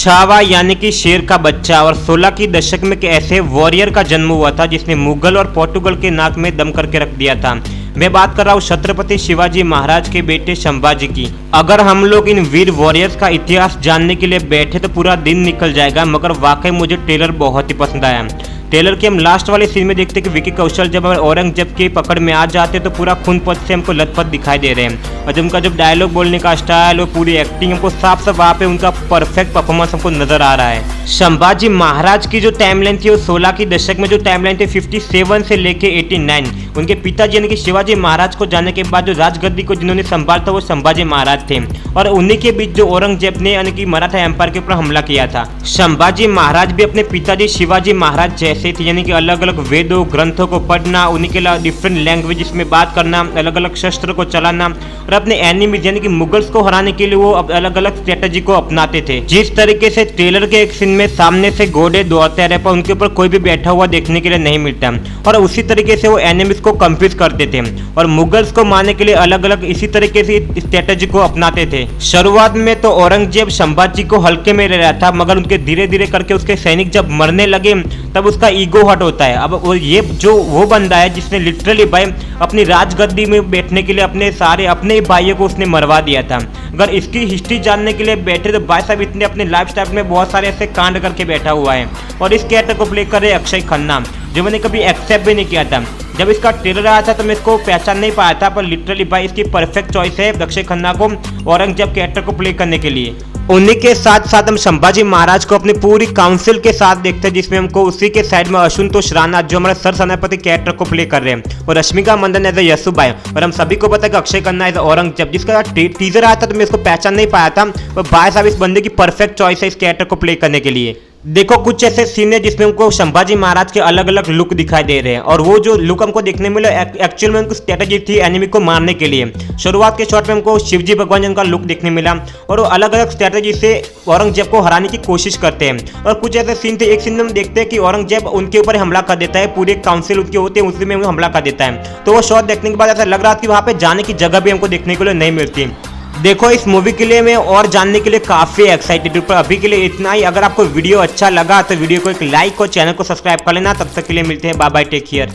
छावा यानी कि शेर का बच्चा और 16 की दशक में एक ऐसे वॉरियर का जन्म हुआ था जिसने मुगल और पोर्टुगल के नाक में दम करके रख दिया था। मैं बात कर रहा हूँ छत्रपति शिवाजी महाराज के बेटे संभाजी की। अगर हम लोग इन वीर वॉरियर्स का इतिहास जानने के लिए बैठे तो पूरा दिन निकल जाएगा, मगर वाकई मुझे ट्रेलर बहुत ही पसंद आया। ट्रेलर के हम लास्ट वाले सीन में देखते हैं कि विकी कौशल जब औरंगजेब की पकड़ में आ जाते तो पूरा खून पद से हमको लथपथ दिखाई दे रहे हैं, और जब उनका जब डायलॉग बोलने का स्टाइल और पूरी एक्टिंग हमको साफ साफ वहाँ पे उनका परफेक्ट परफॉर्मेंस हमको नजर आ रहा है। संभाजी महाराज की जो टाइमलाइन थी वो 16 की दशक में जो टाइमलाइन थी 57 से लेके 89, उनके पिताजी यानी कि शिवाजी महाराज को जाने के बाद जो राजगद्दी को जिन्होंने संभाला था वो संभाजी महाराज थे, और उन्हीं के बीच जो औरंगजेब ने यानी कि मराठा एम्पायर के ऊपर हमला किया था। संभाजी महाराज भी अपने पिताजी शिवाजी महाराज जैसे थे, यानी कि अलग अलग वेदों ग्रंथों को पढ़ना, उन्हीं के अलावा डिफरेंट लैंग्वेजेस में बात करना, अलग अलग शस्त्र को चलाना, और अपने एनिमीज यानी कि मुगल्स को हराने के लिए वो अलग अलग स्ट्रेटेजी को अपनाते थे। जिस तरीके से ट्रेलर के एक सीन में सामने से घोड़े दौड़ते रहे पर उनके ऊपर कोई भी बैठा हुआ देखने के लिए नहीं मिलता, और उसी तरीके से वो एनिमीज को कंफ्यूज करते थे और मुगल्स को मारने के लिए अलग अलग इसी तरीके से स्ट्रेटेजी को अपनाते थे। शुरुआत में तो औरंगजेब संभाजी को हल्के में ले रहा था, मगर उनके धीरे धीरे करके उसके सैनिक जब मरने लगे तब उसका ईगो हट होता है। अब ये जो वो बंदा है जिसने लिटरली भाई अपनी राजगद्दी में बैठने के लिए अपने भाइयों को उसने मरवा दिया था। अगर इसकी हिस्ट्री जानने के लिए बैठे तो भाई साहब इतने अपने लाइफ स्टाइल में बहुत सारे ऐसे कांड करके बैठा हुआ है, और इस कैरेक्टर को प्ले कर रहे अक्षय खन्ना, जो मैंने कभी एक्सेप्ट भी नहीं किया था। जब इसका ट्रेलर आया था तो मैं इसको पहचान नहीं पाया था, पर लिटरली भाई इसकी परफेक्ट चॉइस है अक्षय खन्ना को औरंगजेब कैरेक्टर को प्ले करने के लिए। उन्हीं के साथ साथ हम संभाजी महाराज को अपनी पूरी काउंसिल के साथ देखते हैं, जिसमें हमको उसी के साइड में आशुतोष राणा जो हमारे सर सेनापति कैरेक्टर को प्ले कर रहे हैं, और रश्मिका मंदाना एज यशुबाई, और हम सभी को पता है कि अक्षय खन्ना एज औरंगजेब। जिसका टीजर आया था तो मैं इसको पहचान नहीं पाया था, और भाई साहब इस बंदे की परफेक्ट चॉइस है इस कैरेक्टर को प्ले करने के लिए। देखो कुछ ऐसे सीन है जिसमें हमको संभाजी महाराज के अलग अलग लुक दिखाई दे रहे हैं, और वो जो लुक हमको देखने मिला एक्चुअल में उनको स्ट्रेटेजी थी एनिमी को मारने के लिए। शुरुआत के शॉट में हमको शिवजी भगवान जी का लुक देखने मिला, और वो अलग अलग स्ट्रेटेजी से औरंगजेब को हराने की कोशिश करते हैं। और कुछ ऐसे सीन थे, एक सीन में हम देखते हैं कि औरंगजेब उनके ऊपर हमला कर देता है, पूरे काउंसिल उनके होते हैं उसी में हमला कर देता है। तो वो शॉट देखने के बाद ऐसा लग रहा था कि वहाँ पे जाने की जगह भी हमको देखने के लिए नहीं मिलती। देखो इस मूवी के लिए मैं और जानने के लिए काफी एक्साइटेड हूँ, पर अभी के लिए इतना ही। अगर आपको वीडियो अच्छा लगा तो वीडियो को एक लाइक और चैनल को सब्सक्राइब कर लेना। तब तक के लिए मिलते हैं, बाय बाय, टेक केयर।